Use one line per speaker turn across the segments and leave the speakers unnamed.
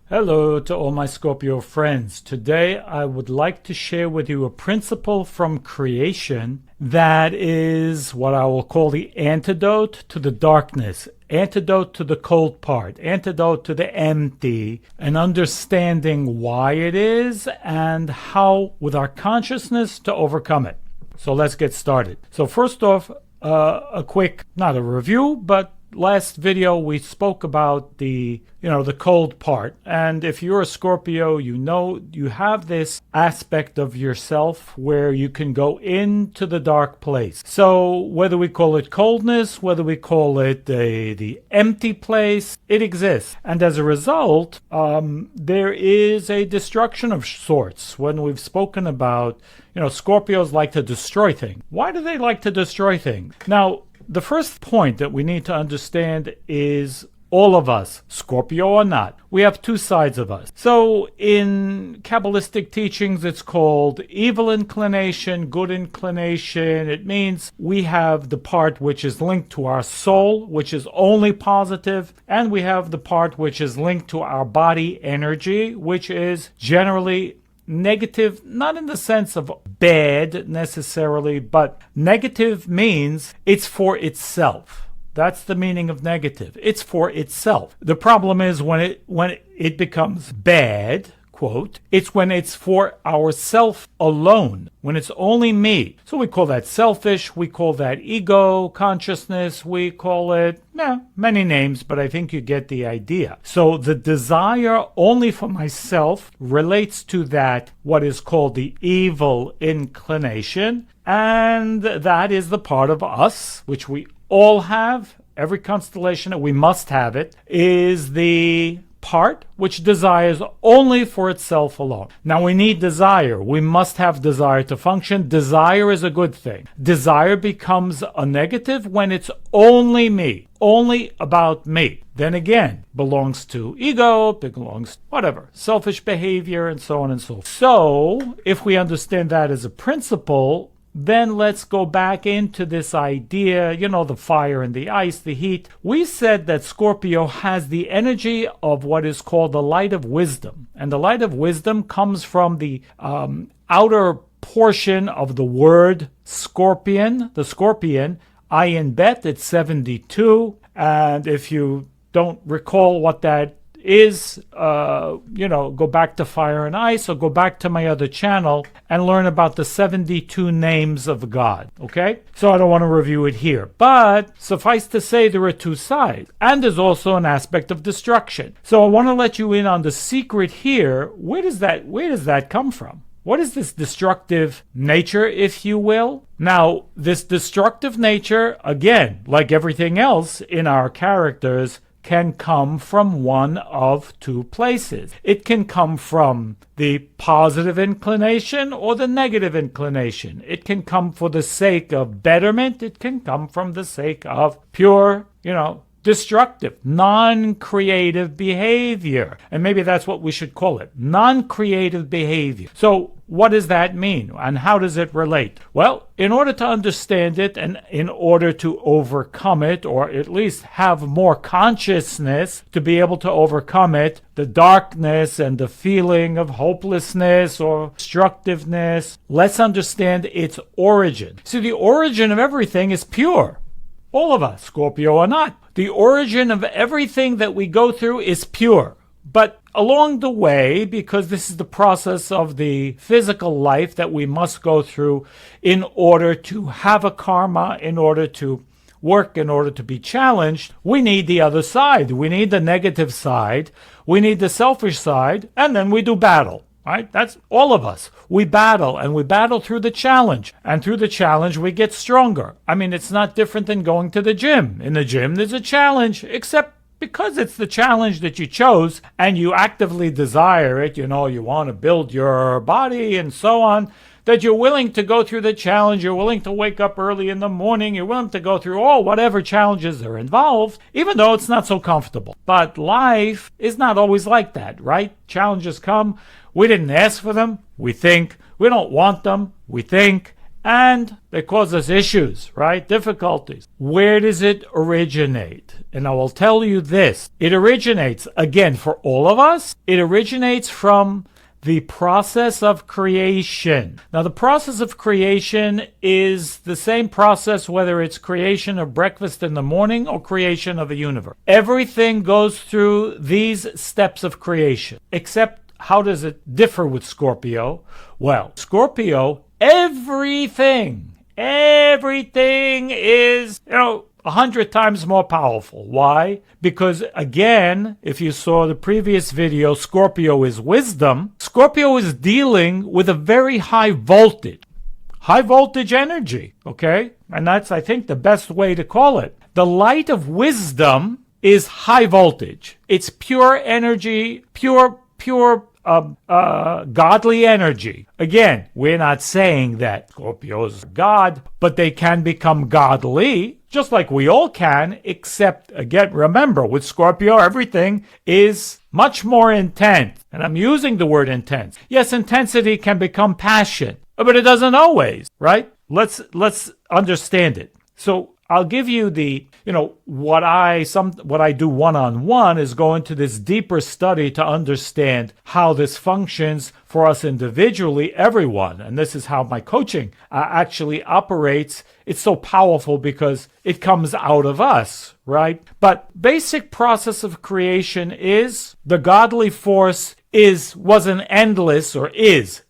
Hello to all my Scorpio friends. Today I would like to share with you a principle from creation that is what I will call the antidote to the darkness, antidote to the cold part, antidote to the empty, and understanding why it is and how with our consciousness to overcome it. So let's get started. So first off, a quick, not a review, but last video we spoke about the cold part, and if you're a Scorpio, you know you have this aspect of yourself where you can go into the dark place. So whether we call it coldness, whether we call it the empty place, it exists, and as a result there is a destruction of sorts. When we've spoken about Scorpios like to destroy things. Why do they like to destroy things? Now, the first point that we need to understand is all of us, Scorpio or not, we have two sides of us. So in Kabbalistic teachings, it's called evil inclination, good inclination. It means we have the part which is linked to our soul, which is only positive, and we have the part which is linked to our body energy, which is generally negative, not in the sense of bad necessarily, but negative means it's for itself. That's the meaning of negative. It's for itself. The problem is when it becomes bad, quote, it's when it's for ourself alone, when it's only me. So we call that selfish, we call that ego consciousness, we call it many names, but I think you get the idea. So the desire only for myself relates to that, what is called the evil inclination, and that is the part of us, which we all have, every constellation, that we must have it, is the part which desires only for itself alone. Now we need desire. We must have desire to function. Desire is a good thing. Desire becomes a negative when it's only me, only about me. Then again, belongs to ego, belongs whatever, selfish behavior, and so on and so forth. So if we understand that as a principle, then let's go back into this idea, the fire and the ice, the heat. We said that Scorpio has the energy of what is called the light of wisdom. And the light of wisdom comes from the outer portion of the word scorpion, the scorpion, ayin bet, it's 72. And if you don't recall what that is, go back to Fire and Ice or go back to my other channel and learn about the 72 names of God, okay? So I don't want to review it here, but suffice to say there are two sides, and there's also an aspect of destruction. So I want to let you in on the secret here. Where does that come from? What is this destructive nature, if you will? Now, this destructive nature, again, like everything else in our characters, can come from one of two places. It can come from the positive inclination or the negative inclination. It can come for the sake of betterment. It can come from the sake of pure, destructive, non-creative behavior. And maybe that's what we should call it, non-creative behavior. So what does that mean and how does it relate? Well, in order to understand it and in order to overcome it, or at least have more consciousness to be able to overcome it, the darkness and the feeling of hopelessness or destructiveness, let's understand its origin. See, the origin of everything is pure. All of us, Scorpio or not. The origin of everything that we go through is pure. But along the way, because this is the process of the physical life that we must go through in order to have a karma, in order to work, in order to be challenged, we need the other side. We need the negative side. We need the selfish side. And then we do battle. Right? That's all of us. We battle, and we battle through the challenge. And through the challenge, we get stronger. I mean, it's not different than going to the gym. In the gym, there's a challenge, except because it's the challenge that you chose and you actively desire it, you want to build your body and so on, that you're willing to go through the challenge, you're willing to wake up early in the morning, you're willing to go through whatever challenges are involved, even though it's not so comfortable. But life is not always like that, right? Challenges come, we didn't ask for them, we think, we don't want them, we think, and they cause us issues, right? Difficulties. Where does it originate? And I will tell you this. It originates, again, for all of us, it originates from the process of creation. Now, the process of creation is the same process whether it's creation of breakfast in the morning or creation of a universe. Everything goes through these steps of creation, except how does it differ with Scorpio? Well, Scorpio, everything is, 100 times more powerful. Why? Because again, if you saw the previous video, Scorpio is wisdom. Scorpio is dealing with a very high voltage energy, okay? And that's, I think, the best way to call it. The light of wisdom is high voltage. It's pure energy, pure godly energy. Again, we're not saying that Scorpios are God, but they can become godly, just like we all can, except, again, remember, with Scorpio, everything is much more intense. And I'm using the word intense. Yes, intensity can become passion, but it doesn't always, right? Let's understand it. So I'll give you the, what I do one-on-one is go into this deeper study to understand how this functions for us individually, everyone. And this is how my coaching actually operates. It's so powerful because it comes out of us, right? But basic process of creation is the godly force was an endless, or is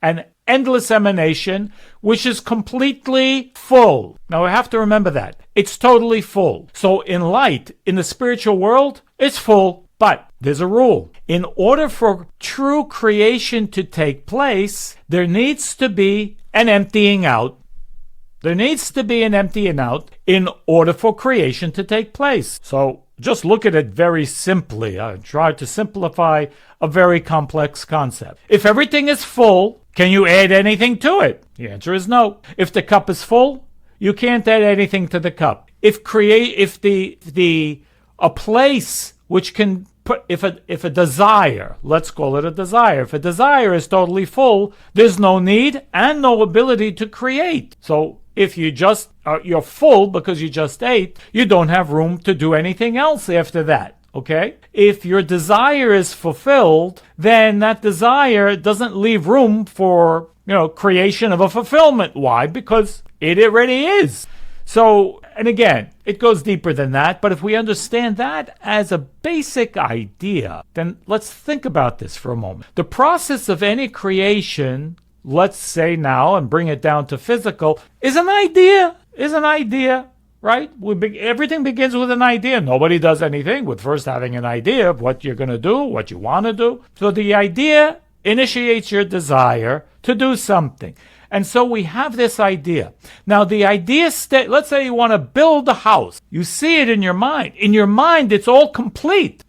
an endless emanation, which is completely full. Now, I have to remember that. It's totally full. So in light, in the spiritual world, it's full, but there's a rule. In order for true creation to take place, there needs to be an emptying out. There needs to be an emptying out in order for creation to take place. So just look at it very simply. I tried to simplify a very complex concept. If everything is full, can you add anything to it? The answer is no. If the cup is full, you can't add anything to the cup. If a place which can put, if a desire, let's call it a desire, if a desire is totally full, there's no need and no ability to create. So if you're full because you just ate, you don't have room to do anything else after that. Okay? If your desire is fulfilled, then that desire doesn't leave room for, creation of a fulfillment. Why? Because it already is. So, and again, it goes deeper than that, but if we understand that as a basic idea, then let's think about this for a moment. The process of any creation, let's say now, and bring it down to physical, is an idea, right? Everything begins with an idea. Nobody does anything with first having an idea of what you're going to do, what you want to do. So the idea initiates your desire to do something. And so we have this idea. Now the idea let's say you want to build a house. You see it in your mind. In your mind, it's all complete.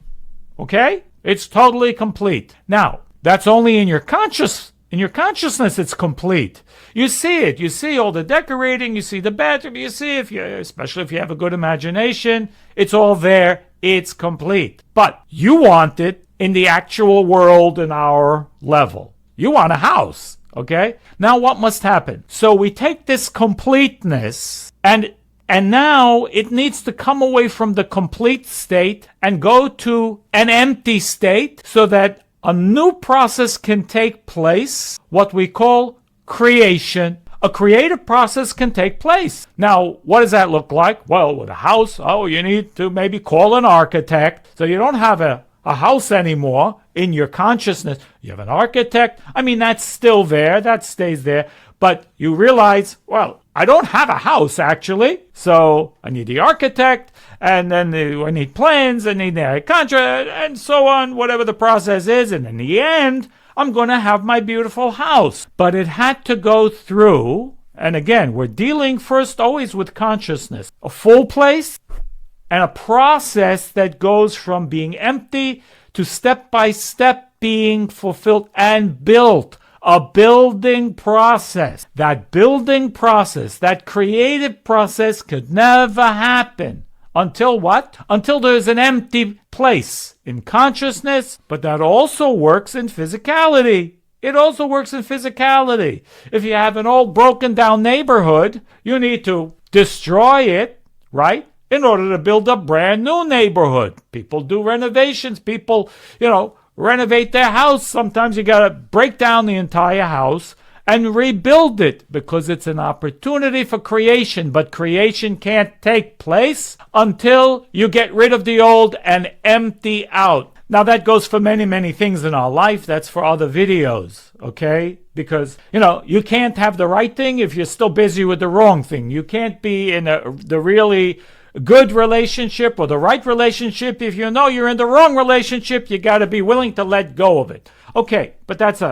Okay? It's totally complete. Now, that's only in your consciousness, it's complete. You see it. You see all the decorating. You see the bathroom. You see, especially if you have a good imagination, it's all there. It's complete. But you want it in the actual world, in our level. You want a house. Okay? Now what must happen? So we take this completeness and now it needs to come away from the complete state and go to an empty state so that a new process can take place, what we call creation. A creative process can take place. Now, what does that look like? Well, with a house, you need to maybe call an architect. So you don't have a house anymore in your consciousness. You have an architect. that's still there. That stays there. But you realize, well, I don't have a house actually. So I need the architect, and then I need plans, I need the contract, and so on, whatever the process is. And in the end, I'm going to have my beautiful house. But it had to go through, and again, we're dealing first always with consciousness, a full place, and a process that goes from being empty to step by step being fulfilled and built. A building process. That building process, that creative process could never happen. Until what? Until there's an empty place in consciousness, but that also works in physicality. It also works in physicality. If you have an old broken down neighborhood, you need to destroy it, right? In order to build a brand new neighborhood. People do renovations. People, renovate their house. Sometimes you got to break down the entire house and rebuild it because it's an opportunity for creation. But creation can't take place until you get rid of the old and empty out. Now, that goes for many, many things in our life. That's for other videos, okay? Because, you can't have the right thing if you're still busy with the wrong thing. You can't be in the really good relationship or the right relationship. If you know you're in the wrong relationship, you got to be willing to let go of it. Okay, but that's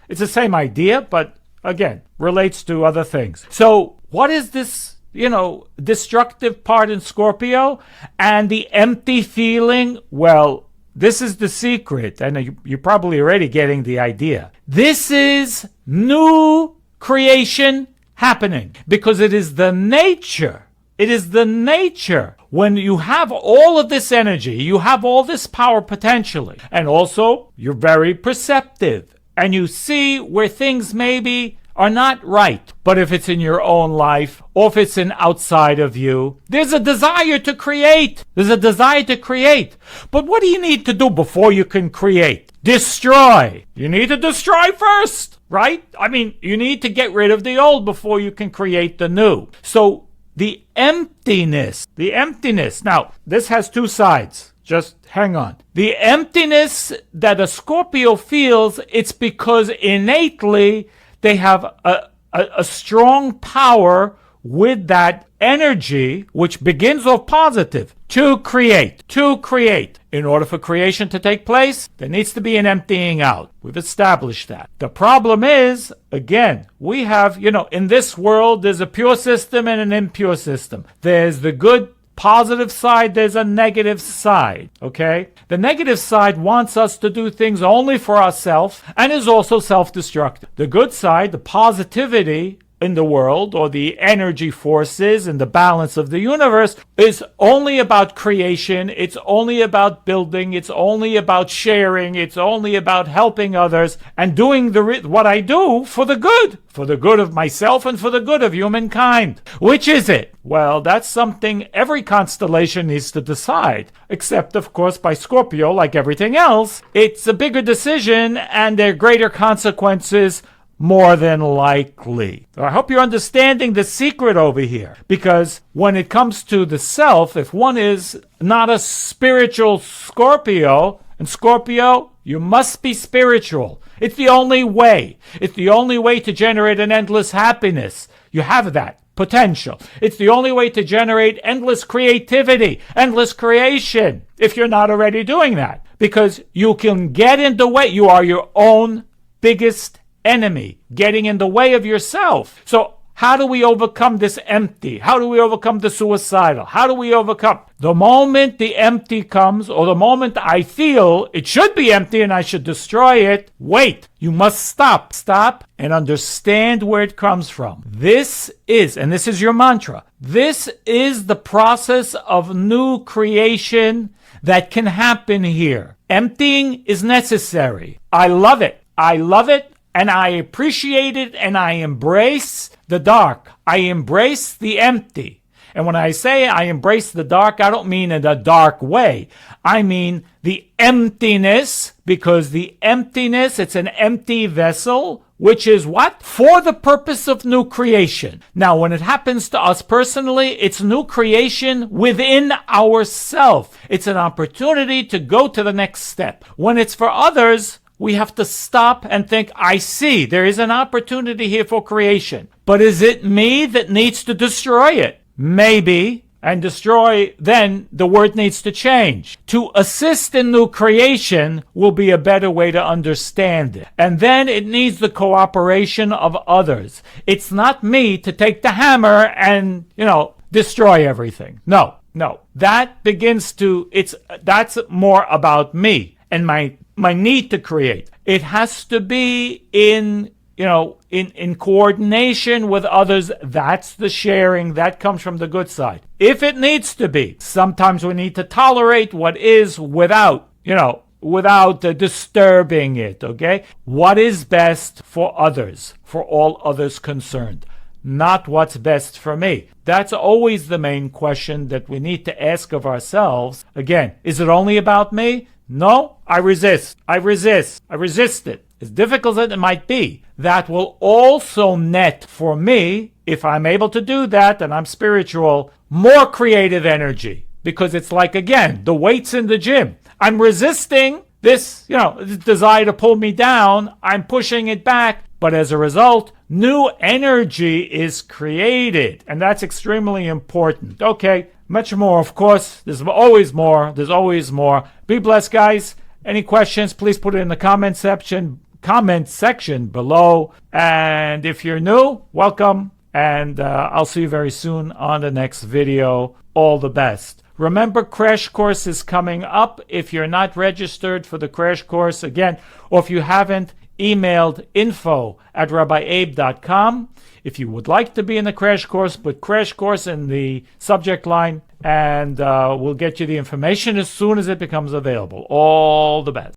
it's the same idea, but again, relates to other things. So what is this, destructive part in Scorpio and the empty feeling? Well, this is the secret, and you're probably already getting the idea. This is new creation happening because it is the nature. It is the nature. When you have all of this energy, you have all this power potentially, and also you're very perceptive, and you see where things maybe are not right. But if it's in your own life, or if it's outside of you, there's a desire to create. There's a desire to create. But what do you need to do before you can create? Destroy. You need to destroy first, right? You need to get rid of the old before you can create the new. So the emptiness. Now, this has two sides. Just hang on. The emptiness that a Scorpio feels, it's because innately they have a strong power with that energy, which begins off positive, to create. In order for creation to take place, there needs to be an emptying out. We've established that. The problem is, again, we have, in this world, there's a pure system and an impure system. There's the good, positive side, there's a negative side, okay? The negative side wants us to do things only for ourselves and is also self-destructive. The good side, the positivity in the world, or the energy forces and the balance of the universe, is only about creation. It's only about building. It's only about sharing. It's only about helping others and doing what I do for the good of myself and for the good of humankind. Which is it? Well, that's something every constellation needs to decide, except, of course, by Scorpio, like everything else. It's a bigger decision and there are greater consequences, more than likely. I hope you're understanding the secret over here, because when it comes to the self, if one is not a spiritual Scorpio, and Scorpio, you must be spiritual. It's the only way. It's the only way to generate an endless happiness. You have that potential. It's the only way to generate endless creativity, endless creation, if you're not already doing that. Because you can get in the way. You are your own biggest enemy, getting in the way of yourself. So how do we overcome this empty? How do we overcome the suicidal? How do we overcome? The moment the empty comes, or the moment I feel it should be empty and I should destroy it, wait. You must stop and understand where it comes from. This is your mantra, this is the process of new creation that can happen here. Emptying is necessary. I love it. And I appreciate it, and I embrace the dark. I embrace the empty. And when I say I embrace the dark, I don't mean in a dark way. I mean the emptiness, because the emptiness, it's an empty vessel, which is what? For the purpose of new creation. Now, when it happens to us personally, it's new creation within ourselves. It's an opportunity to go to the next step. When it's for others, we have to stop and think, I see, there is an opportunity here for creation. But is it me that needs to destroy it? Maybe. And destroy, then the word needs to change. To assist in new creation will be a better way to understand it. And then it needs the cooperation of others. It's not me to take the hammer and, destroy everything. No. That's more about me and my need to create. It has to be in coordination with others. That's the sharing. That comes from the good side. If it needs to be, sometimes we need to tolerate what is without, disturbing it, okay? What is best for others, for all others concerned, not what's best for me. That's always the main question that we need to ask of ourselves. Again, is it only about me? No, I resist it. As difficult as it might be, that will also net for me, if I'm able to do that and I'm spiritual, more creative energy. Because it's like, again, the weights in the gym. I'm resisting this, this desire to pull me down. I'm pushing it back. But as a result, new energy is created. And that's extremely important. Okay, much more, of course. There's always more. Be blessed, guys. Any questions, please put it in the comment section below. And if you're new, welcome. And I'll see you very soon on the next video. All the best. Remember, Crash Course is coming up. If you're not registered for the Crash Course, again, or if you haven't emailed info@rabbieabe.com. If you would like to be in the Crash Course, put Crash Course in the subject line, and we'll get you the information as soon as it becomes available. All the best.